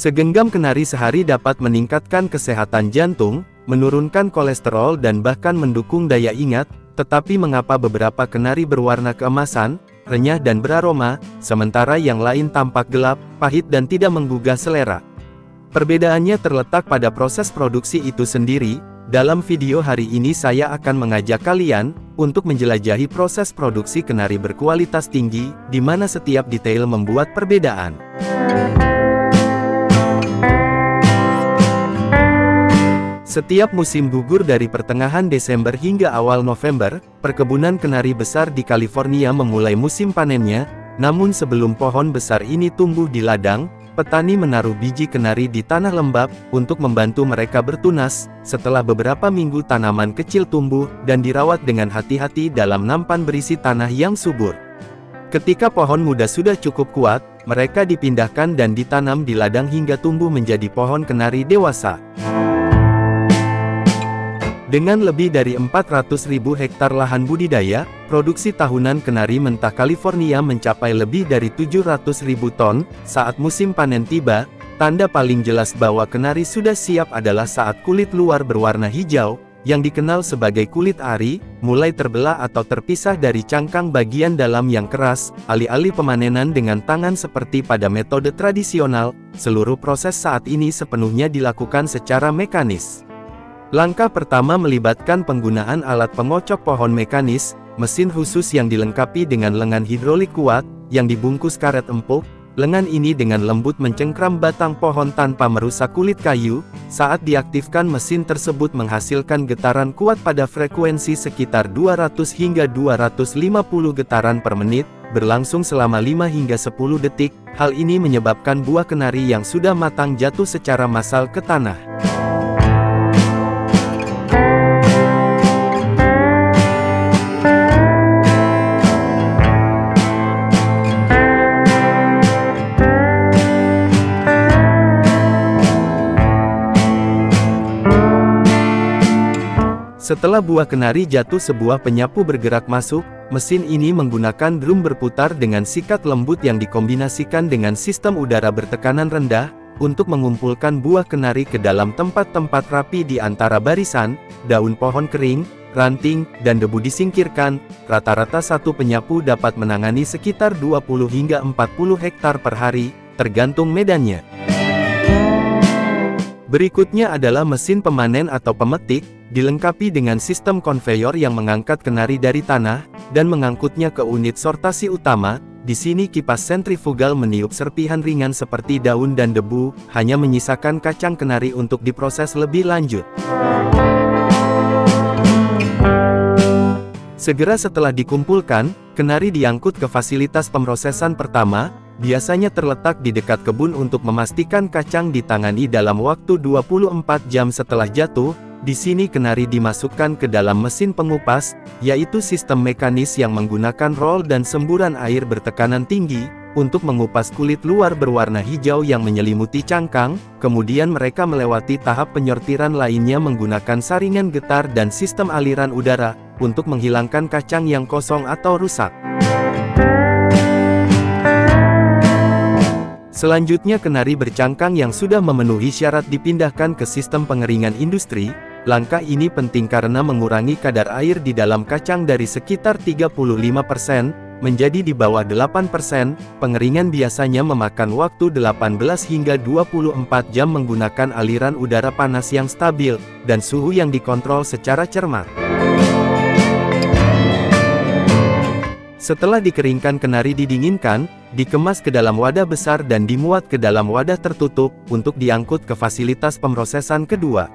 Segenggam kenari sehari dapat meningkatkan kesehatan jantung, menurunkan kolesterol dan bahkan mendukung daya ingat. Tetapi mengapa beberapa kenari berwarna keemasan, renyah dan beraroma, sementara yang lain tampak gelap, pahit dan tidak menggugah selera? Perbedaannya terletak pada proses produksi itu sendiri. Dalam video hari ini saya akan mengajak kalian untuk menjelajahi proses produksi kenari berkualitas tinggi, di mana setiap detail membuat perbedaan. Setiap musim gugur dari pertengahan Desember hingga awal November, perkebunan kenari besar di California memulai musim panennya. Namun sebelum pohon besar ini tumbuh di ladang, petani menaruh biji kenari di tanah lembab untuk membantu mereka bertunas. Setelah beberapa minggu tanaman kecil tumbuh dan dirawat dengan hati-hati dalam nampan berisi tanah yang subur. Ketika pohon muda sudah cukup kuat, mereka dipindahkan dan ditanam di ladang hingga tumbuh menjadi pohon kenari dewasa. Dengan lebih dari 400.000 hektar lahan budidaya, produksi tahunan kenari mentah California mencapai lebih dari 700.000 ton. Saat musim panen tiba, tanda paling jelas bahwa kenari sudah siap adalah saat kulit luar berwarna hijau, yang dikenal sebagai kulit ari, mulai terbelah atau terpisah dari cangkang bagian dalam yang keras. Alih-alih pemanenan dengan tangan seperti pada metode tradisional, seluruh proses saat ini sepenuhnya dilakukan secara mekanis. Langkah pertama melibatkan penggunaan alat pengocok pohon mekanis, mesin khusus yang dilengkapi dengan lengan hidrolik kuat, yang dibungkus karet empuk. Lengan ini dengan lembut mencengkram batang pohon tanpa merusak kulit kayu. Saat diaktifkan, mesin tersebut menghasilkan getaran kuat pada frekuensi sekitar 200 hingga 250 getaran per menit, berlangsung selama 5 hingga 10 detik. Hal ini menyebabkan buah kenari yang sudah matang jatuh secara massal ke tanah. Setelah buah kenari jatuh, sebuah penyapu bergerak masuk. Mesin ini menggunakan drum berputar dengan sikat lembut yang dikombinasikan dengan sistem udara bertekanan rendah, untuk mengumpulkan buah kenari ke dalam tempat-tempat rapi di antara barisan. Daun pohon kering, ranting, dan debu disingkirkan. Rata-rata satu penyapu dapat menangani sekitar 20 hingga 40 hektar per hari, tergantung medannya. Berikutnya adalah mesin pemanen atau pemetik, dilengkapi dengan sistem konveyor yang mengangkat kenari dari tanah, dan mengangkutnya ke unit sortasi utama. Di sini kipas sentrifugal meniup serpihan ringan seperti daun dan debu, hanya menyisakan kacang kenari untuk diproses lebih lanjut. Segera setelah dikumpulkan, kenari diangkut ke fasilitas pemrosesan pertama, biasanya terletak di dekat kebun untuk memastikan kacang ditangani dalam waktu 24 jam setelah jatuh. Di sini kenari dimasukkan ke dalam mesin pengupas, yaitu sistem mekanis yang menggunakan roll dan semburan air bertekanan tinggi, untuk mengupas kulit luar berwarna hijau yang menyelimuti cangkang. Kemudian mereka melewati tahap penyortiran lainnya menggunakan saringan getar dan sistem aliran udara, untuk menghilangkan kacang yang kosong atau rusak. Selanjutnya kenari bercangkang yang sudah memenuhi syarat dipindahkan ke sistem pengeringan industri. Langkah ini penting karena mengurangi kadar air di dalam kacang dari sekitar 35% menjadi di bawah 8%. Pengeringan biasanya memakan waktu 18 hingga 24 jam menggunakan aliran udara panas yang stabil, dan suhu yang dikontrol secara cermat. Setelah dikeringkan, kenari didinginkan, dikemas ke dalam wadah besar dan dimuat ke dalam wadah tertutup, untuk diangkut ke fasilitas pemrosesan kedua.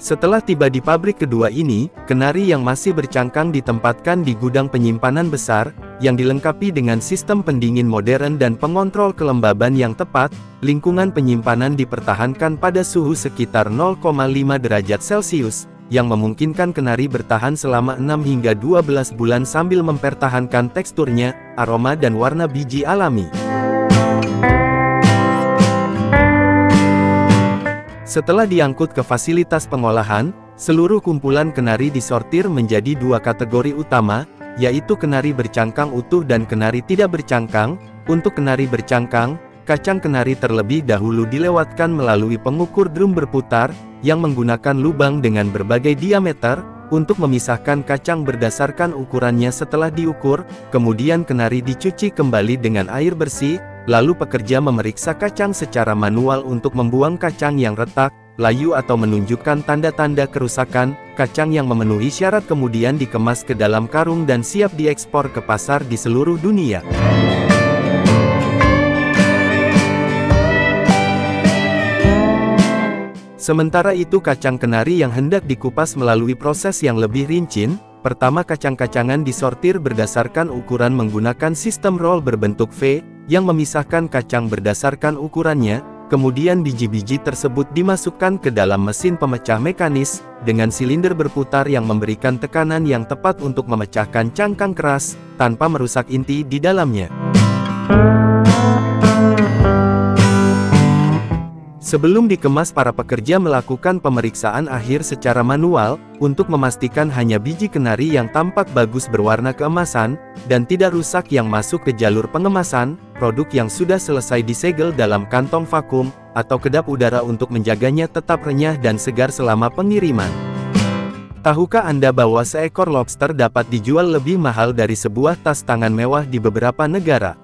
Setelah tiba di pabrik kedua ini, kenari yang masih bercangkang ditempatkan di gudang penyimpanan besar, yang dilengkapi dengan sistem pendingin modern dan pengontrol kelembaban yang tepat. Lingkungan penyimpanan dipertahankan pada suhu sekitar 0,5 derajat Celcius, yang memungkinkan kenari bertahan selama 6 hingga 12 bulan sambil mempertahankan teksturnya, aroma dan warna biji alami. Setelah diangkut ke fasilitas pengolahan, Seluruh kumpulan kenari disortir menjadi dua kategori utama, yaitu kenari bercangkang utuh dan kenari tidak bercangkang. Untuk kenari bercangkang, kacang kenari terlebih dahulu dilewatkan melalui pengukur drum berputar, yang menggunakan lubang dengan berbagai diameter, untuk memisahkan kacang berdasarkan ukurannya. Setelah diukur, kemudian kenari dicuci kembali dengan air bersih, lalu pekerja memeriksa kacang secara manual untuk membuang kacang yang retak, layu atau menunjukkan tanda-tanda kerusakan. Kacang yang memenuhi syarat kemudian dikemas ke dalam karung dan siap diekspor ke pasar di seluruh dunia. Sementara itu kacang kenari yang hendak dikupas melalui proses yang lebih rinci. Pertama, kacang-kacangan disortir berdasarkan ukuran menggunakan sistem roll berbentuk V, yang memisahkan kacang berdasarkan ukurannya. Kemudian biji-biji tersebut dimasukkan ke dalam mesin pemecah mekanis, dengan silinder berputar yang memberikan tekanan yang tepat untuk memecahkan cangkang keras, tanpa merusak inti di dalamnya. Sebelum dikemas, para pekerja melakukan pemeriksaan akhir secara manual, untuk memastikan hanya biji kenari yang tampak bagus berwarna keemasan, dan tidak rusak yang masuk ke jalur pengemasan. Produk yang sudah selesai disegel dalam kantong vakum, atau kedap udara untuk menjaganya tetap renyah dan segar selama pengiriman. Tahukah Anda bahwa seekor lobster dapat dijual lebih mahal dari sebuah tas tangan mewah di beberapa negara?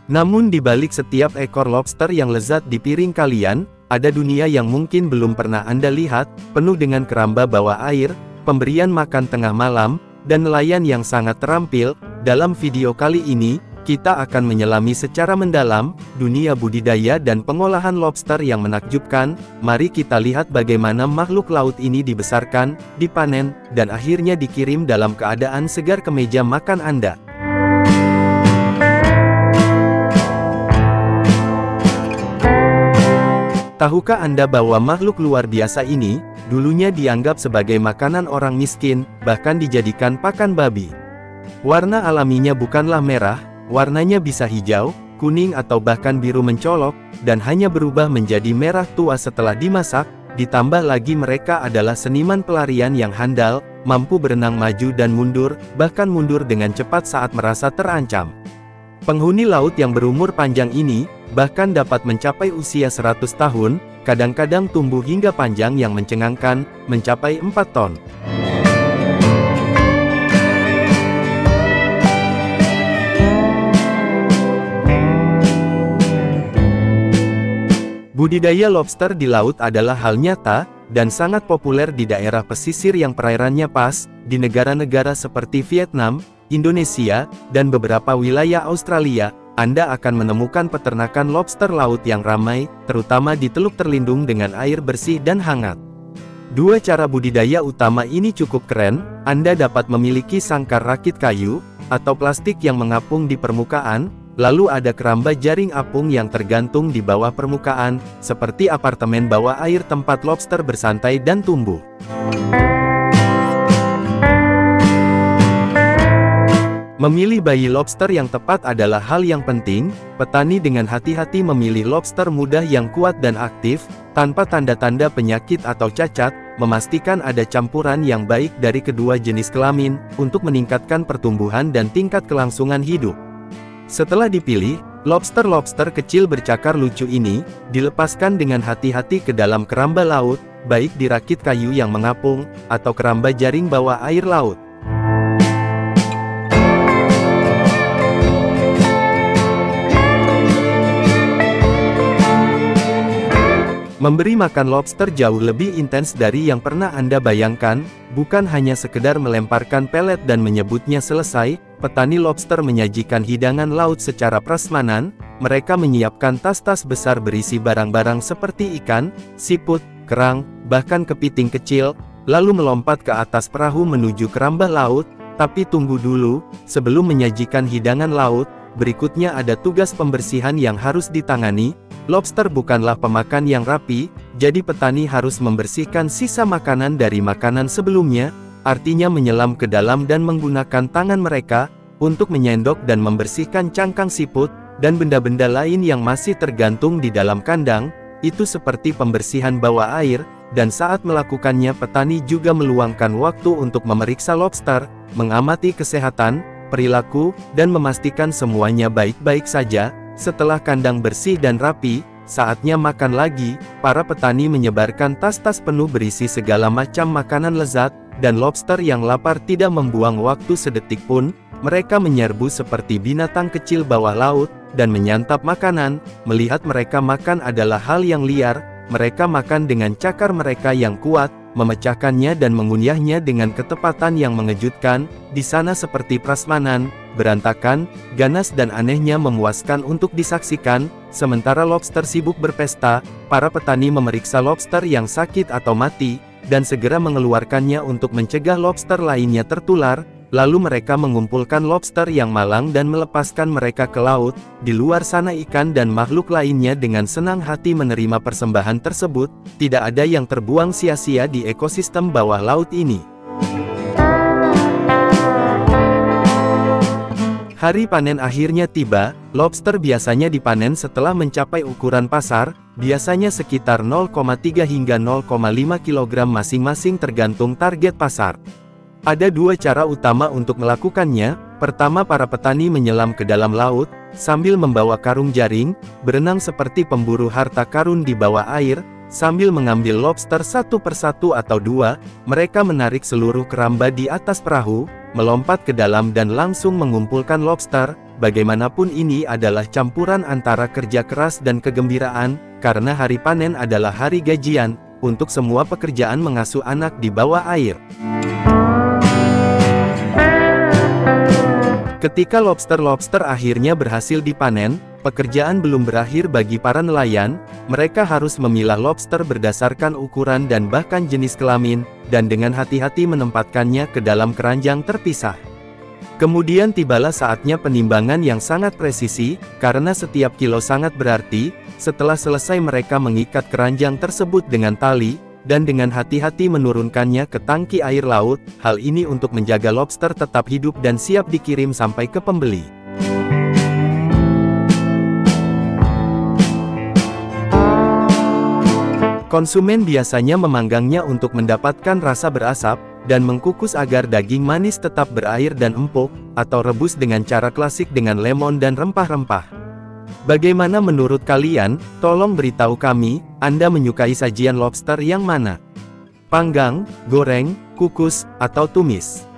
Namun di balik setiap ekor lobster yang lezat di piring kalian, ada dunia yang mungkin belum pernah Anda lihat, penuh dengan keramba bawah air, pemberian makan tengah malam, dan nelayan yang sangat terampil. Dalam video kali ini, kita akan menyelami secara mendalam dunia budidaya dan pengolahan lobster yang menakjubkan. Mari kita lihat bagaimana makhluk laut ini dibesarkan, dipanen, dan akhirnya dikirim dalam keadaan segar ke meja makan Anda. Tahukah Anda bahwa makhluk luar biasa ini, dulunya dianggap sebagai makanan orang miskin, bahkan dijadikan pakan babi? Warna alaminya bukanlah merah, warnanya bisa hijau, kuning atau bahkan biru mencolok, dan hanya berubah menjadi merah tua setelah dimasak. Ditambah lagi mereka adalah seniman pelarian yang handal, mampu berenang maju dan mundur, bahkan mundur dengan cepat saat merasa terancam. Penghuni laut yang berumur panjang ini, bahkan dapat mencapai usia 100 tahun, kadang-kadang tumbuh hingga panjang yang mencengangkan, mencapai 4 ton. Budidaya lobster di laut adalah hal nyata, dan sangat populer di daerah pesisir yang perairannya pas, di negara-negara seperti Vietnam, Indonesia, dan beberapa wilayah Australia. Anda akan menemukan peternakan lobster laut yang ramai, terutama di teluk terlindung dengan air bersih dan hangat. Dua cara budidaya utama ini cukup keren. Anda dapat memiliki sangkar rakit kayu, atau plastik yang mengapung di permukaan, lalu ada keramba jaring apung yang tergantung di bawah permukaan, seperti apartemen bawah air tempat lobster bersantai dan tumbuh. Memilih bayi lobster yang tepat adalah hal yang penting. Petani dengan hati-hati memilih lobster muda yang kuat dan aktif, tanpa tanda-tanda penyakit atau cacat, memastikan ada campuran yang baik dari kedua jenis kelamin, untuk meningkatkan pertumbuhan dan tingkat kelangsungan hidup. Setelah dipilih, lobster-lobster kecil bercakar lucu ini, dilepaskan dengan hati-hati ke dalam keramba laut, baik di rakit kayu yang mengapung, atau keramba jaring bawah air laut. Memberi makan lobster jauh lebih intens dari yang pernah Anda bayangkan, bukan hanya sekedar melemparkan pelet dan menyebutnya selesai. Petani lobster menyajikan hidangan laut secara prasmanan. Mereka menyiapkan tas-tas besar berisi barang-barang seperti ikan, siput, kerang, bahkan kepiting kecil, lalu melompat ke atas perahu menuju keramba laut. Tapi tunggu dulu, sebelum menyajikan hidangan laut, berikutnya ada tugas pembersihan yang harus ditangani. Lobster bukanlah pemakan yang rapi, jadi petani harus membersihkan sisa makanan dari makanan sebelumnya, artinya menyelam ke dalam dan menggunakan tangan mereka, untuk menyendok dan membersihkan cangkang siput, dan benda-benda lain yang masih tergantung di dalam kandang. Itu seperti pembersihan bawah air. dan saat melakukannya petani juga meluangkan waktu untuk memeriksa lobster, mengamati kesehatan, perilaku, dan memastikan semuanya baik-baik saja. Setelah kandang bersih dan rapi, saatnya makan lagi. Para petani menyebarkan tas-tas penuh berisi segala macam makanan lezat, dan lobster yang lapar tidak membuang waktu sedetik pun. Mereka menyerbu seperti binatang kecil bawah laut, dan menyantap makanan. Melihat mereka makan adalah hal yang liar. Mereka makan dengan cakar mereka yang kuat, memecahkannya dan mengunyahnya dengan ketepatan yang mengejutkan. Di sana seperti prasmanan, berantakan, ganas dan anehnya memuaskan untuk disaksikan. Sementara lobster sibuk berpesta, para petani memeriksa lobster yang sakit atau mati, dan segera mengeluarkannya untuk mencegah lobster lainnya tertular. Lalu mereka mengumpulkan lobster yang malang dan melepaskan mereka ke laut. Di luar sana ikan dan makhluk lainnya dengan senang hati menerima persembahan tersebut. Tidak ada yang terbuang sia-sia di ekosistem bawah laut ini. Hari panen akhirnya tiba. Lobster biasanya dipanen setelah mencapai ukuran pasar, biasanya sekitar 0,3 hingga 0,5 kg masing-masing tergantung target pasar. Ada dua cara utama untuk melakukannya. Pertama, para petani menyelam ke dalam laut, sambil membawa karung jaring, berenang seperti pemburu harta karun di bawah air, sambil mengambil lobster satu persatu atau dua. Mereka menarik seluruh keramba di atas perahu, melompat ke dalam dan langsung mengumpulkan lobster. Bagaimanapun ini adalah campuran antara kerja keras dan kegembiraan, karena hari panen adalah hari gajian, untuk semua pekerjaan mengasuh anak di bawah air. Ketika lobster-lobster akhirnya berhasil dipanen, pekerjaan belum berakhir bagi para nelayan. Mereka harus memilah lobster berdasarkan ukuran dan bahkan jenis kelamin, dan dengan hati-hati menempatkannya ke dalam keranjang terpisah. Kemudian tibalah saatnya penimbangan yang sangat presisi, karena setiap kilo sangat berarti. Setelah selesai mereka mengikat keranjang tersebut dengan tali, dan dengan hati-hati menurunkannya ke tangki air laut. Hal ini untuk menjaga lobster tetap hidup dan siap dikirim sampai ke pembeli. Konsumen biasanya memanggangnya untuk mendapatkan rasa berasap, dan mengkukus agar daging manis tetap berair dan empuk, atau rebus dengan cara klasik dengan lemon dan rempah-rempah. Bagaimana menurut kalian? Tolong beritahu kami, Anda menyukai sajian lobster yang mana? Panggang, goreng, kukus, atau tumis?